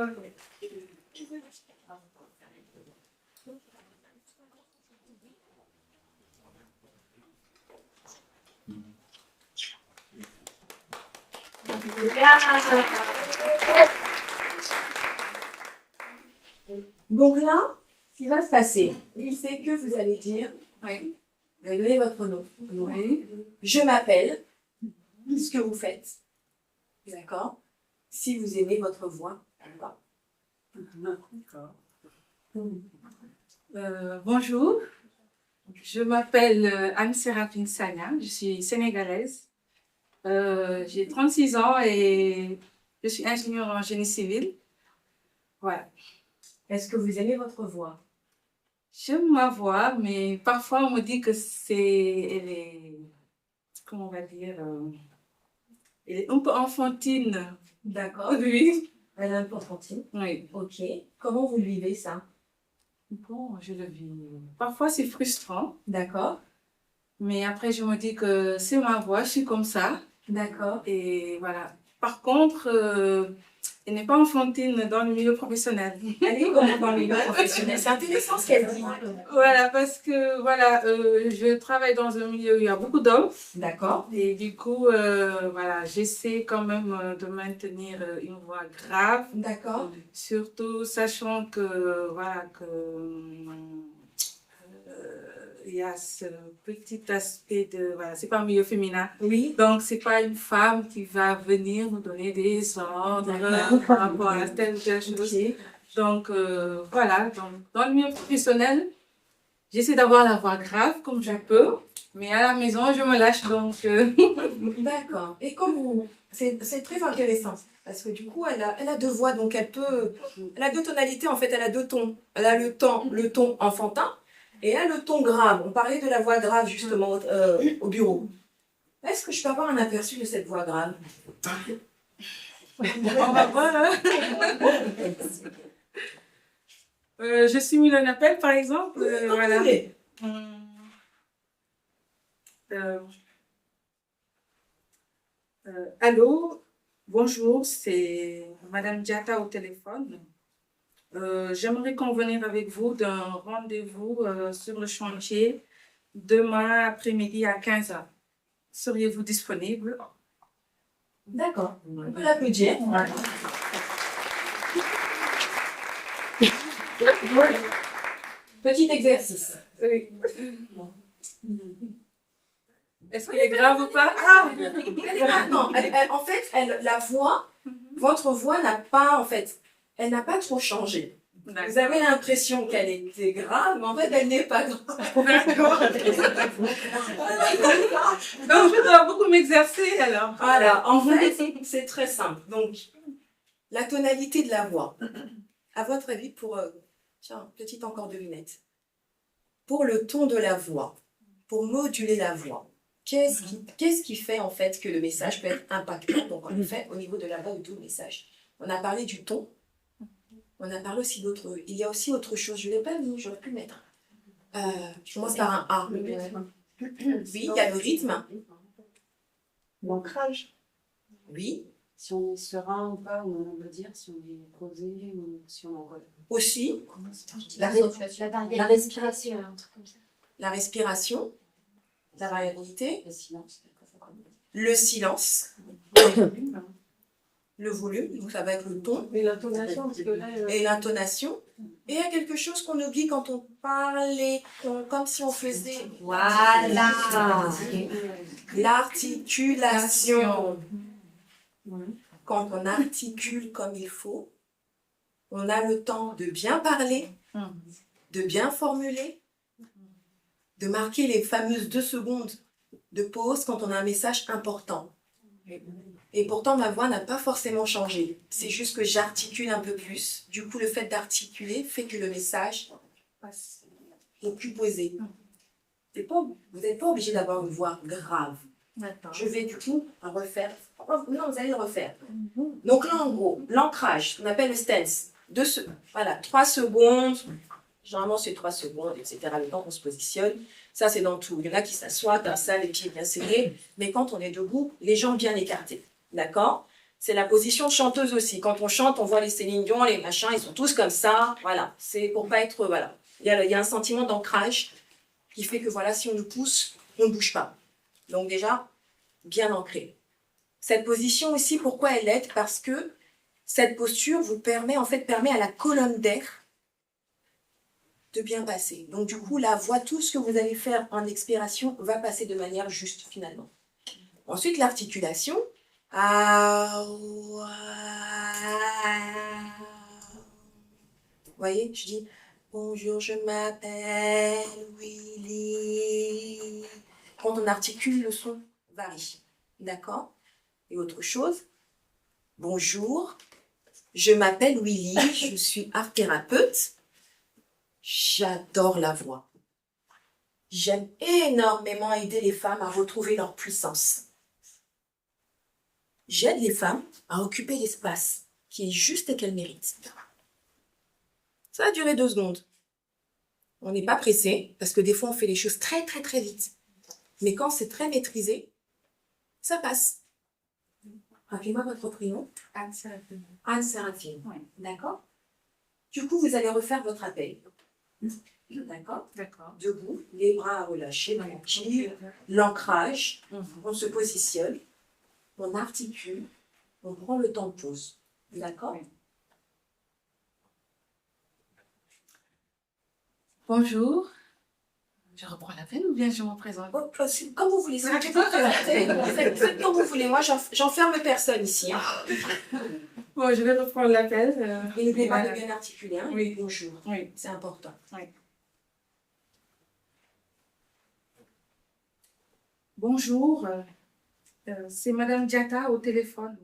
Donc là, ce qui va se passer, c'est que vous allez dire, Oui. vous allez donner votre nom. Oui. Je m'appelle, ce que vous faites. D'accord? Si vous aimez votre voix, ou pas. D'accord. Bonjour, je m'appelle Anne-Séraphine Sagna, je suis sénégalaise. J'ai 36 ans et je suis ingénieure en génie civil. Voilà. Est-ce que vous aimez votre voix? J'aime ma voix, mais parfois on me dit que elle est, comment on va dire, elle est un peu enfantine. D'accord. Oui. Elle est un peu enfantine. Oui. Ok. Comment vous le vivez ça? Bon, je le vis. Parfois c'est frustrant, D'accord. mais après je me dis que c'est ma voix, je suis comme ça. D'accord. Et voilà. Par contre, elle n'est pas enfantine dans le milieu professionnel. Elle est comment dans le milieu professionnel? C'est intéressant ce qu'elle dit. Voilà, parce que voilà, je travaille dans un milieu où il y a beaucoup d'hommes. D'accord. Et du coup, voilà, j'essaie quand même de maintenir une voix grave. D'accord. Surtout sachant que, voilà, que il y a ce petit aspect de, voilà, c'est pas un milieu féminin. Oui. Donc, c'est pas une femme qui va venir nous donner des ordres par rapport à telle ou telle chose. Ok. Donc, voilà, donc, dans le milieu professionnel, j'essaie d'avoir la voix grave comme je peux, mais à la maison, je me lâche, donc... D'accord. Et comme vous, c'est très intéressant, parce que du coup, elle a deux voix, donc elle a deux tonalités, en fait, elle a deux tons. Elle a le ton enfantin, et elle a le ton grave. On parlait de la voix grave, justement, au bureau. Est-ce que je peux avoir un aperçu de cette voix grave? On va voir, hein. Je simule un appel, par exemple. Voilà. Allô, bonjour, c'est Madame Diatta au téléphone. J'aimerais convenir avec vous d'un rendez-vous sur le chantier demain après-midi à 15h. Seriez-vous disponible? D'accord. On peut l'applaudir. Petit exercice. Oui. Est-ce qu'il est grave ou pas? Ah, Non, en fait, la voix, votre voix n'a pas, en fait, elle n'a pas trop changé. Vous avez l'impression qu'elle était grave, mais en fait, elle n'est pas grave. Donc, je dois beaucoup m'exercer alors. Voilà, en fait, c'est très simple. Donc, la tonalité de la voix. À votre avis, tiens, petite encore devinette. Pour le ton de la voix, pour moduler la voix, qu'est-ce qui fait en fait que le message peut être impactant? Donc, en effet, au niveau de la voix, de tout le message. On a parlé du ton. On a parlé aussi d'autres. Il y a aussi autre chose. Je ne l'ai pas mis, j'aurais pu le mettre. Je commence par un A. Oui, il y a le rythme. L'ancrage. Oui. Si on est serein ou pas, on veut dire, si on est posé ou si on en relève. Aussi. La respiration, un truc comme ça. La respiration. La variabilité. Le silence. Le silence. Le volume, donc ça va être le ton. Et l'intonation, parce que là... Et l'intonation. Et il y a quelque chose qu'on oublie quand on parlait, comme si on faisait... Voilà. L'articulation. Quand on articule comme il faut, on a le temps de bien parler, de bien formuler, de marquer les fameuses 2 secondes de pause quand on a un message important. Et pourtant, ma voix n'a pas forcément changé. C'est juste que j'articule un peu plus. Du coup, le fait d'articuler fait que le message est plus posé. Vous n'êtes pas obligé d'avoir une voix grave. Je vais du coup refaire. Non, vous allez le refaire. Donc là, en gros, l'ancrage, qu'on appelle le stance. Voilà, 3 secondes. Généralement, c'est 3 secondes, etc. Le temps qu'on se positionne. Ça, c'est dans tout. Il y en a qui s'assoient comme ça, les pieds bien serrés. Mais quand on est debout, les jambes bien écartées. D'accord? C'est la position de chanteuse aussi. Quand on chante, on voit les Céline Dion, les machins, ils sont tous comme ça. Voilà. C'est pour pas être... Voilà. Il y a un sentiment d'ancrage qui fait que, voilà, si on nous pousse, on ne bouge pas. Donc déjà, bien ancré. Cette position aussi, pourquoi elle aide? Parce que cette posture vous permet à la colonne d'air de bien passer. Donc du coup, la voix, tout ce que vous allez faire en expiration va passer de manière juste finalement. Ensuite, l'articulation. Vous voyez, je dis bonjour, je m'appelle Willy. Quand on articule, le son varie. D'accord? Et autre chose, bonjour, je m'appelle Willy, je suis art thérapeute. J'adore la voix. J'aime énormément aider les femmes à retrouver leur puissance. J'aide les femmes à occuper l'espace qui est juste et qu'elles méritent. Ça a duré 2 secondes. On n'est pas pressé, parce que des fois on fait les choses très très très vite. Mais quand c'est très maîtrisé, ça passe. Rappelez-moi votre prénom. Anne-Séraphine. Anne-Séraphine. Oui. D'accord. Du coup, vous allez refaire votre appel. D'accord. D'accord. Debout, les bras relâchés, tranquille, l'ancrage, on se positionne, on articule, on prend le temps de pause. D'accord. Bonjour. Je reprends l'appel ou bien je me présente? Oh, comme vous voulez, si vous voulez vous présenter, faites comme vous voulez. Moi, j'enferme personne ici. Hein. Bon, je vais reprendre l'appel. Et n'oubliez pas de bien articuler. Hein. Oui. Bonjour. Oui. C'est important. Oui. Bonjour, c'est Madame Diatta au téléphone.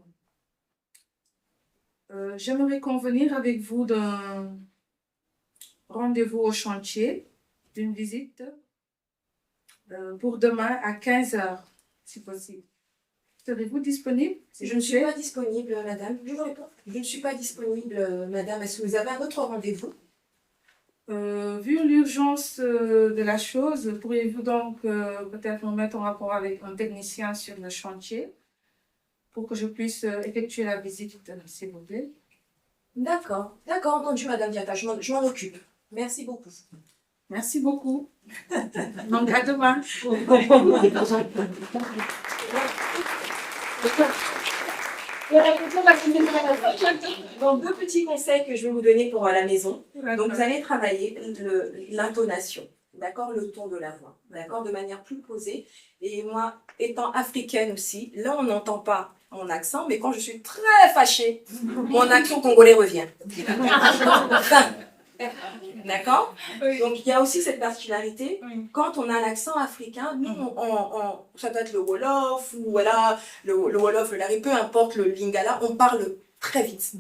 J'aimerais convenir avec vous d'un rendez-vous au chantier, d'une visite pour demain à 15h, si possible. Serez-vous disponible? Je ne suis pas disponible, madame. Je vous réponds. Je ne suis pas disponible, madame. Est-ce que vous avez un autre rendez-vous? Vu l'urgence de la chose, pourriez-vous donc peut-être me mettre en rapport avec un technicien sur le chantier pour que je puisse effectuer la visite, s'il vous plaît? D'accord. D'accord, entendu, madame Diatta. Je m'en occupe. Merci beaucoup. Merci beaucoup. Donc, à demain. Donc, deux petits conseils que je vais vous donner pour la maison. Donc, vous allez travailler l'intonation, d'accord, le ton de la voix, d'accord, de manière plus posée. Et moi, étant africaine aussi, là, on n'entend pas mon accent, mais quand je suis très fâchée, mon accent congolais revient. D'accord. Donc, il y a aussi cette particularité. Quand on a l'accent africain, nous, ça doit être le Wolof, ou voilà, le Wolof, le Lari, peu importe le Lingala, on parle très vite.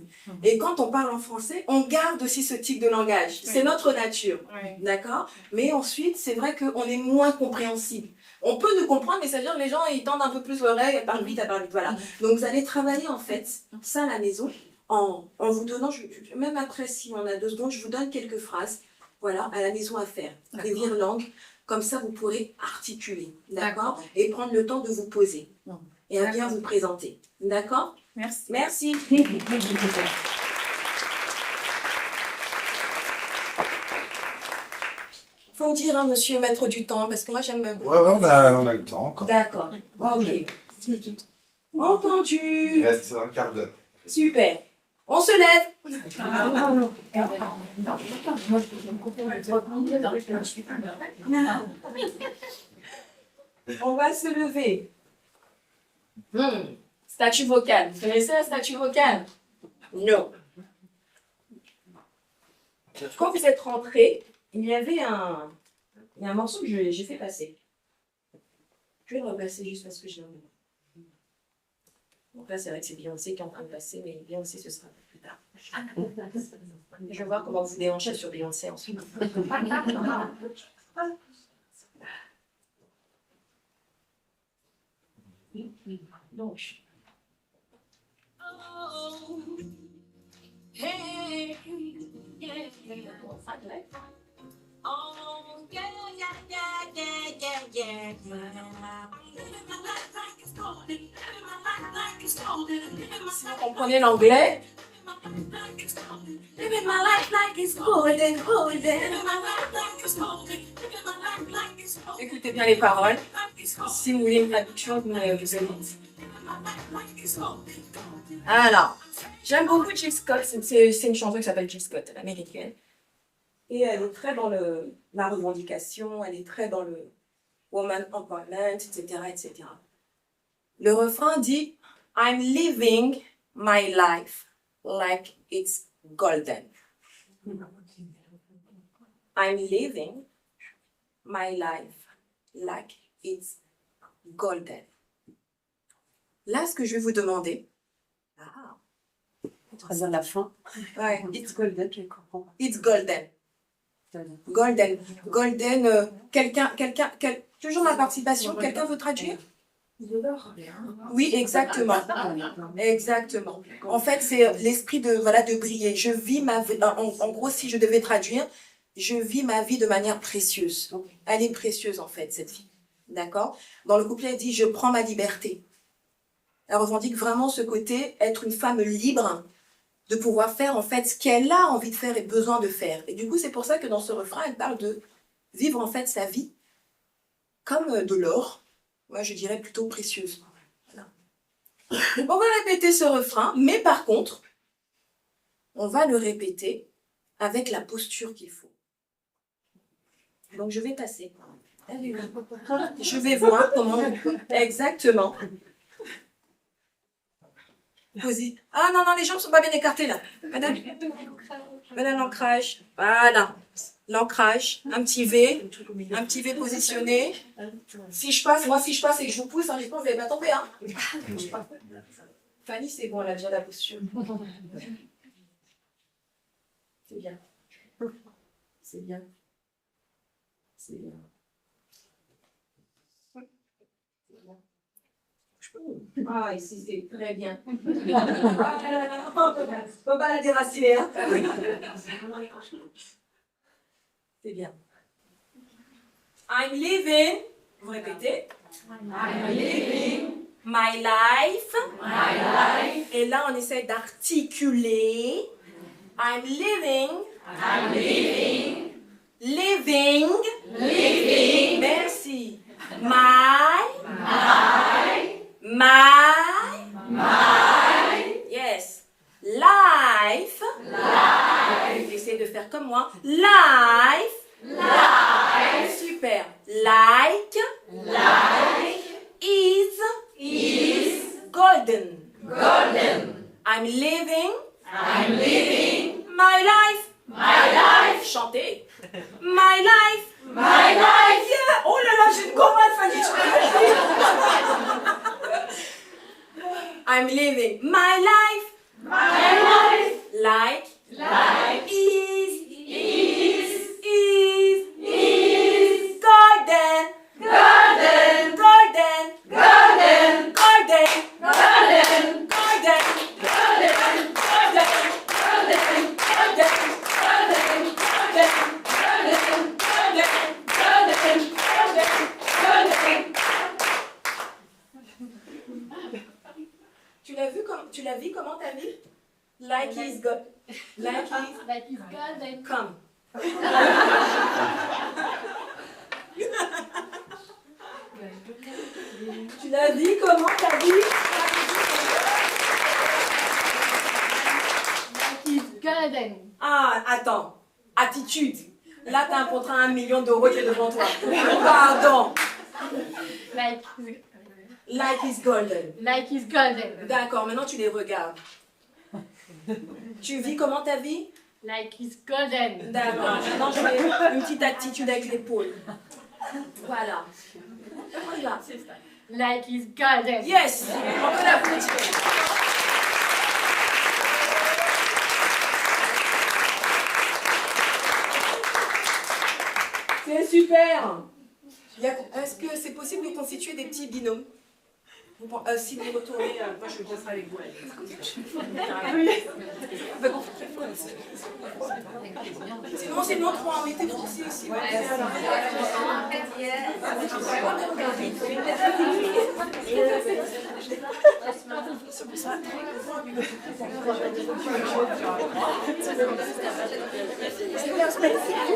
Et quand on parle en français, on garde aussi ce type de langage. C'est notre nature. D'accord. Mais ensuite, c'est vrai qu'on est moins compréhensible. On peut nous comprendre, mais ça veut dire que les gens, ils tendent un peu plus l'oreille, elles parlent vite, voilà. Donc, vous allez travailler, en fait, ça à la maison, en vous donnant, même après, si on a 2 secondes, je vous donne quelques phrases, voilà, à la maison à faire. Des langues, comme ça, vous pourrez articuler, d'accord? Et prendre le temps de vous poser et à bien vous présenter, d'accord? Merci. Merci. Faut dire, hein, monsieur, mettre du temps, parce que moi, j'aime même. Ouais, on a le temps encore. D'accord. Ok. Entendu. Il reste un quart d'heure. Super. On se lève. On va se lever. Statut vocal. Vous connaissez un statut vocal? Non. Quand vous êtes rentré, il y avait un morceau que j'ai fait passer. Je vais le repasser juste parce que je l'ai envie. Donc là, c'est vrai que c'est Beyoncé qui est en train de passer, mais Beyoncé, ce sera plus tard. Je vais voir comment vous déhanchez sur Beyoncé ensuite. Donc. Si vous comprenez l'anglais, écoutez bien les paroles. Si vous voulez une traduction, vous allez. Alors, j'aime beaucoup Jill Scott. C'est une chanteuse qui s'appelle Jill Scott, l'américaine. Et elle est très dans la revendication, elle est très dans le woman empowerment, etc., etc. Le refrain dit « I'm living my life like it's golden. I'm living my life like it's golden. » Là, ce que je vais vous demander... Très bien la fin. Ouais. It's golden, je comprends pas. It's golden. Golden. Golden. Toujours ma participation. Quelqu'un veut traduire? Oui, exactement. Exactement. En fait, c'est l'esprit de briller. Je vis ma vie. En gros, si je devais traduire, je vis ma vie de manière précieuse. Elle est précieuse, en fait, cette vie. D'accord? Dans le couplet, elle dit « Je prends ma liberté. » Elle revendique vraiment ce côté, être une femme libre, de pouvoir faire en fait ce qu'elle a envie de faire et besoin de faire. Et du coup, c'est pour ça que dans ce refrain, elle parle de vivre en fait sa vie comme de l'or. Moi, je dirais plutôt précieuse. Voilà. On va répéter ce refrain, mais par contre, on va le répéter avec la posture qu'il faut. Donc, je vais passer. Je vais voir comment... Exactement. Ah non, non, les jambes ne sont pas bien écartées là. Madame, l'ancrage. Voilà. L'ancrage. Un petit V positionné. Si je passe et que je vous pousse, hein, je pense que vous n'allez pas tomber. Hein. Fanny, c'est bon, elle a déjà la posture. C'est bien. C'est bien. C'est bien. Ah, ici, c'est très bien. Faut pas la déraciner. Hein. C'est bien. I'm living. Vous répétez. I'm living. My life. My life. Et là, on essaie d'articuler. I'm living. I'm living. Living. Living. Merci. My. Yes. Life. Life. Essayez de faire comme moi. Life. Life. Super. Like. Is. Golden. I'm living. My life. Chantez. My life. Yeah. Oh là là, j'ai une gommade, Fanny. I'm living my life. Like. Is. Tu l'as vu comment t'as vu? Like is God. Like is God and come. Tu l'as vu comment t'as vu? Like is God and. Ah, attends. Attitude. Là, t'as un contrat à 1 million d'euros qui est devant toi. Pardon. Like is golden. Like is golden. D'accord, maintenant tu les regardes. Tu vis comment ta vie? Like is golden. D'accord, maintenant je mets une petite attitude avec l'épaule. Voilà. On y va. Like is golden. Yes! On peut l'applaudir. C'est super! Est-ce que c'est possible de constituer des petits binômes? Si vous retournez, moi je passerai avec vous. Sinon, 3, mettez-vous aussi ici.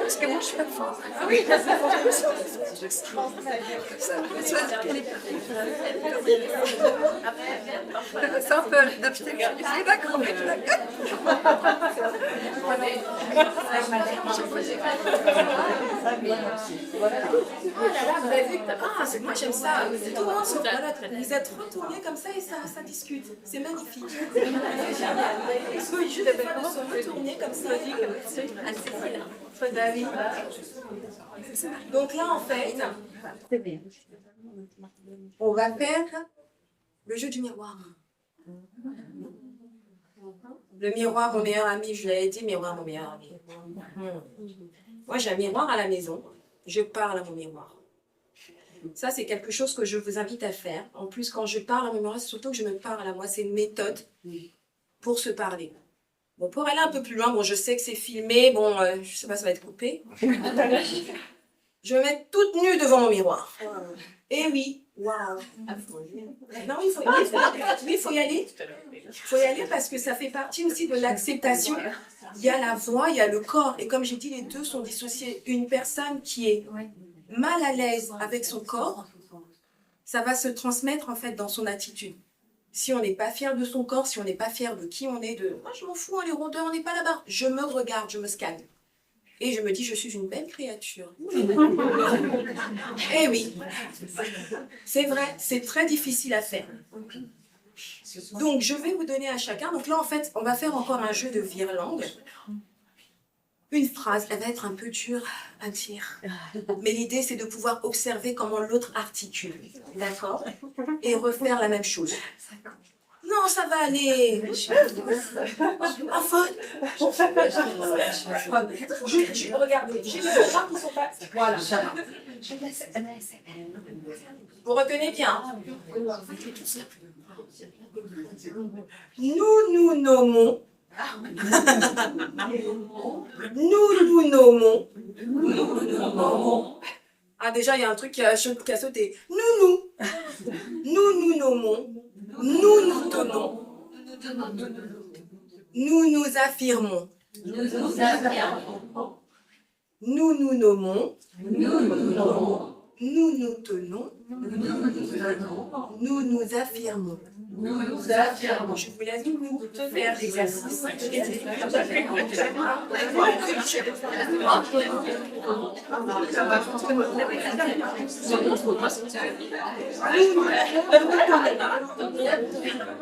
Parce que moi je suis pas forte. Ah oui, c'est un peu d'obstacle. Je suis d'accord. Moi j'aime ça. Tout le monde se voilà, vous êtes retournés comme ça et ça discute. C'est magnifique. C'est génial. Juste des fois de se retourner comme ça. Donc là en fait, on va faire le jeu du miroir. Le miroir, mon meilleur ami, je l'avais dit, miroir, mon meilleur ami. Moi, j'ai un miroir à la maison. Je parle à mon miroir. Ça, c'est quelque chose que je vous invite à faire. En plus, quand je parle à mon miroir, c'est surtout que je me parle à moi. C'est une méthode pour se parler. Bon, pour aller un peu plus loin, bon, je sais que c'est filmé. Bon, je sais pas, ça va être coupé. Je vais me mettre toute nue devant mon miroir. Et oui, Waouh. Non, il faut y aller. Il faut y aller parce que ça fait partie aussi de l'acceptation. Il y a la voix, il y a le corps. Et comme j'ai dit, les deux sont dissociés. Une personne qui est mal à l'aise avec son corps, ça va se transmettre en fait dans son attitude. Si on n'est pas fier de son corps, si on n'est pas fier de qui on est, moi je m'en fous, les rondeurs, on n'est pas là-bas. Je me regarde, je me scanne. Et je me dis, je suis une belle créature. Eh oui, c'est vrai, c'est très difficile à faire. Donc, je vais vous donner à chacun. Donc là, en fait, on va faire encore un jeu de vire-langue. Une phrase, elle va être un peu dure à dire. Mais l'idée, c'est de pouvoir observer comment l'autre articule. D'accord? Et refaire la même chose. Non, ça va aller. Enfin. Regardez, j'ai les bras qui sont pas. Voilà. Vous retenez bien. Nous nommons. Nous nommons. Ah, déjà, il y a un truc qui a sauté. Nous nommons. Nous tenons. Nous affirmons. Nous nommons. Nous tenons. Nous affirmons. Je vous laisse faire l'exercice.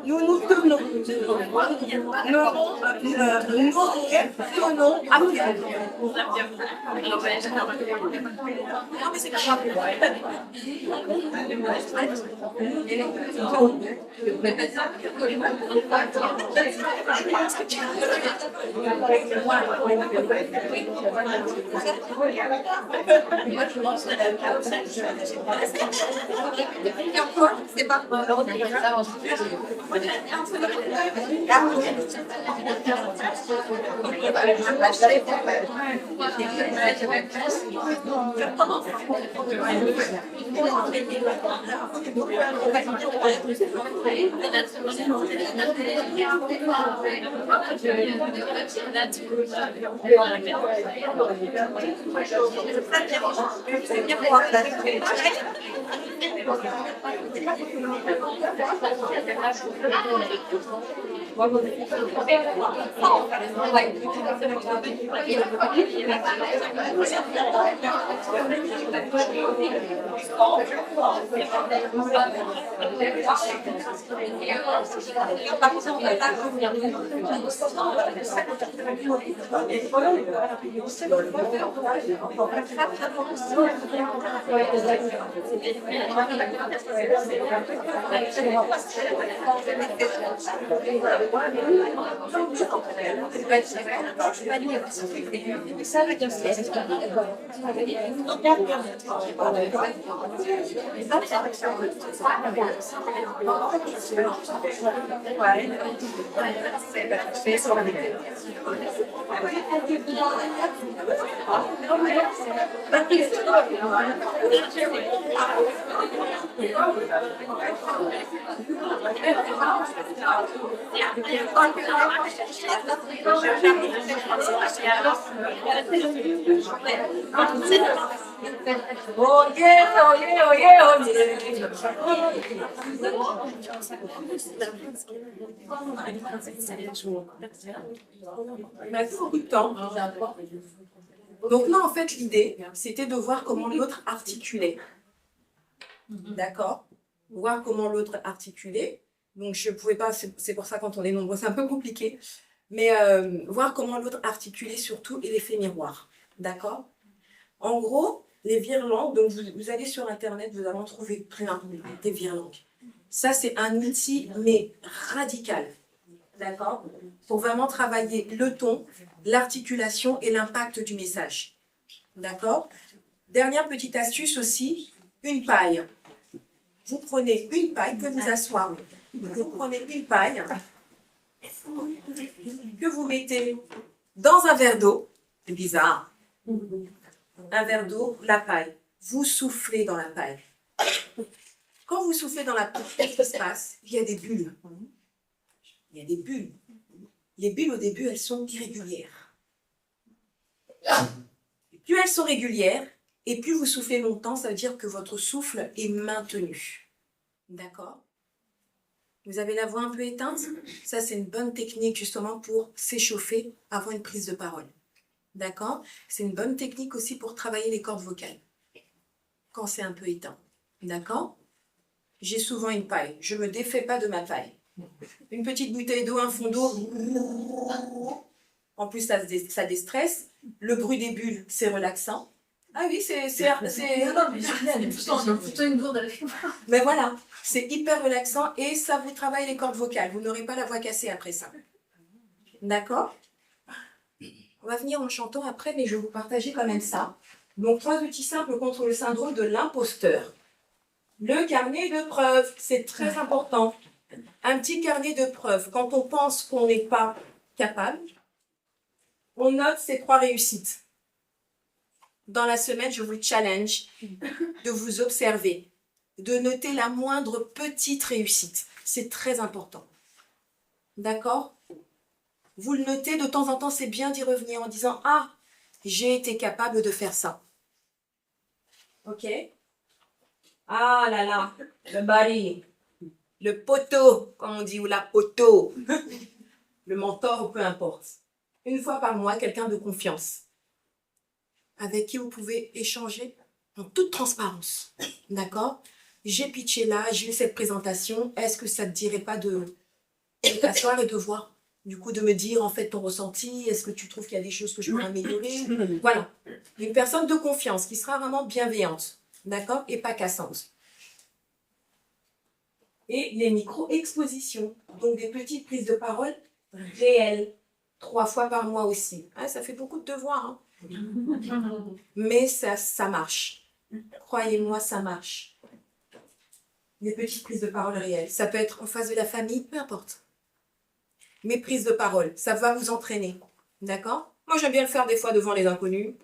Nous tenons. Non, mais c'est pas grave. C'est pas On a beaucoup de temps. Donc là, en fait, l'idée, c'était de voir comment l'autre articulait. D'accord? Voir comment l'autre articulait. Donc, je ne pouvais pas, c'est pour ça, quand on est nombreux, c'est un peu compliqué. Mais voir comment l'autre articulait surtout et l'effet miroir. D'accord? En gros, les virelangues, donc vous allez sur Internet, vous allez en trouver plein des virelangues. Ça, c'est un outil, mais radical. D'accord? Pour vraiment travailler le ton, l'articulation et l'impact du message. D'accord? Dernière petite astuce aussi, une paille. Vous prenez une paille, que vous asseoir. Vous prenez une paille que vous mettez dans un verre d'eau. C'est bizarre. Un verre d'eau, la paille. Vous soufflez dans la paille. Quand vous soufflez dans la bouche, qu'est-ce qui se passe? Il y a des bulles. Il y a des bulles. Les bulles, au début, elles sont irrégulières. Plus elles sont régulières, et plus vous soufflez longtemps, ça veut dire que votre souffle est maintenu. D'accord? Vous avez la voix un peu éteinte? Ça, c'est une bonne technique justement pour s'échauffer avant une prise de parole. D'accord? C'est une bonne technique aussi pour travailler les cordes vocales. Quand c'est un peu éteint. D'accord? J'ai souvent une paille. Je ne me défais pas de ma paille. Une petite bouteille d'eau, un fond d'eau. En plus, ça déstresse. Le bruit des bulles, c'est relaxant. Ah oui, c'est plutôt une gourde avec moi. Mais voilà, c'est hyper relaxant et ça vous travaille les cordes vocales. Vous n'aurez pas la voix cassée après ça. D'accord? On va venir en chantant après, mais je vais vous partager quand même ça. Donc, 3 outils simples contre le syndrome de l'imposteur. Le carnet de preuves, c'est très important. Un petit carnet de preuves. Quand on pense qu'on n'est pas capable, on note ces 3 réussites. Dans la semaine, je vous challenge de vous observer, de noter la moindre petite réussite. C'est très important. D'accord? Vous le notez, de temps en temps, c'est bien d'y revenir en disant « Ah, j'ai été capable de faire ça. » Ok? Ah là là, le bari, le poteau, comme on dit, ou la poteau, le mentor, ou peu importe. Une fois par mois, quelqu'un de confiance, avec qui vous pouvez échanger en toute transparence. D'accord? J'ai pitché là, j'ai eu cette présentation, est-ce que ça ne te dirait pas de t'asseoir et de voir? Du coup, de me dire en fait ton ressenti, est-ce que tu trouves qu'il y a des choses que je peux améliorer? Voilà. Une personne de confiance qui sera vraiment bienveillante. D'accord? Et pas cassante. Et les micro-expositions. Donc des petites prises de parole réelles. 3 fois par mois aussi. Ah, ça fait beaucoup de devoirs. Hein? Mais ça marche. Croyez-moi, ça marche. Des petites prises de parole réelles. Ça peut être en face de la famille, peu importe. Mais prises de parole, ça va vous entraîner. D'accord? Moi, j'aime bien le faire des fois devant les inconnus.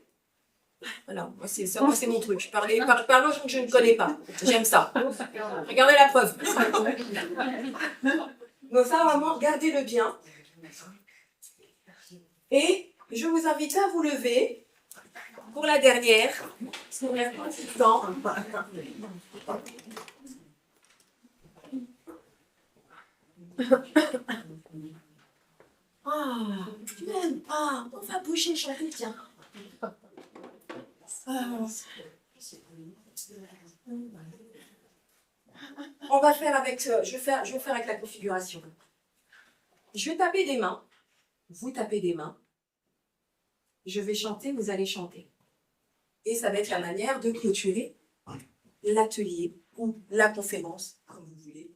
Voilà, moi c'est mon truc. Parler aux gens que je ne connais pas. J'aime ça. Regardez la preuve. Donc ça, vraiment, gardez-le bien. Et je vous invite à vous lever pour la dernière. Ah, tu m'aimes pas. On va bouger, chérie, tiens. On va faire avec, je vais faire avec la configuration. Je vais taper des mains. Vous tapez des mains. Je vais chanter, vous allez chanter. Et ça va être la manière de clôturer l'atelier ou la conférence, comme vous voulez.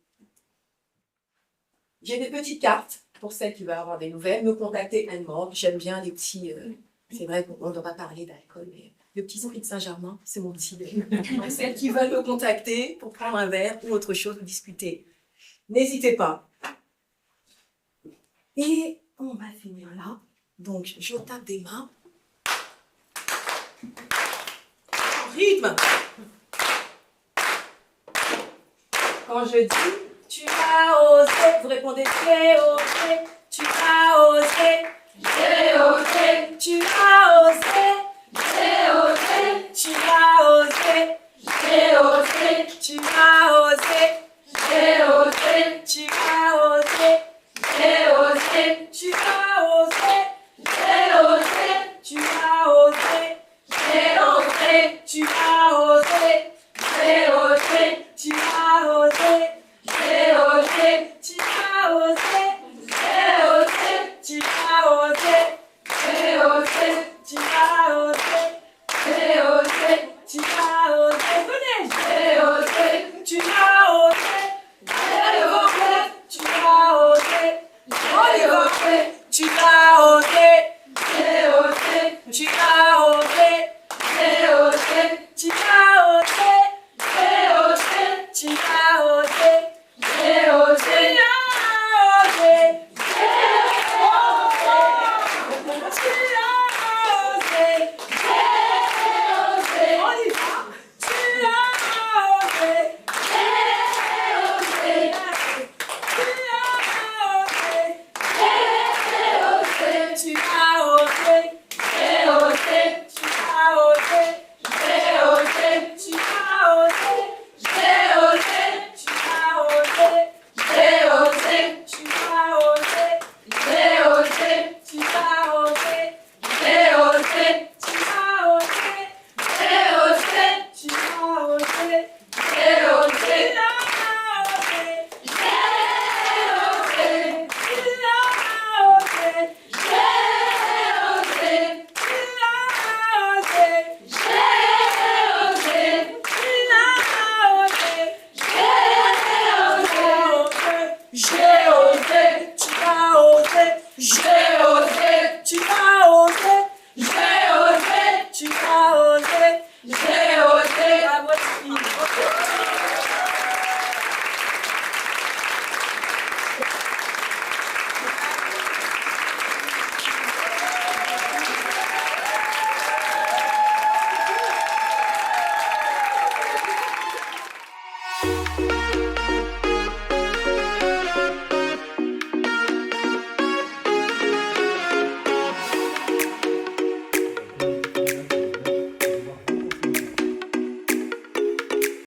J'ai des petites cartes pour celles qui veulent avoir des nouvelles. Me contacter Anne-Morgue. J'aime bien les petits... c'est vrai qu'on ne doit pas parler d'alcool, mais le petit esprit de Saint-Germain, c'est mon petit. Celles qui veulent me contacter pour prendre un verre ou autre chose ou discuter. N'hésitez pas. Et on va finir là. Donc, je tape des mains. En rythme. Quand je dis tu as osé, vous répondez j'ai osé. Tu as osé. J'ai osé. Tu as osé. J'ai osé. Tu as osé. J'ai osé. Tu as osé. J'ai osé. Tu as osé. J'ai osé. Tu as osé. J'ai osé. Tu as osé. J'ai osé. Tu as osé. J'ai osé. Tu as osé. J'ai osé. Tu as osé. J'ai osé. Tu as osé. J'ai osé. Tu as osé. J'ai osé. Tu as osé. Venez. J'ai osé. Tu as osé. J'ai osé. Tu as osé. J'ai osé. Tu as osé. J'ai osé. Tu as osé.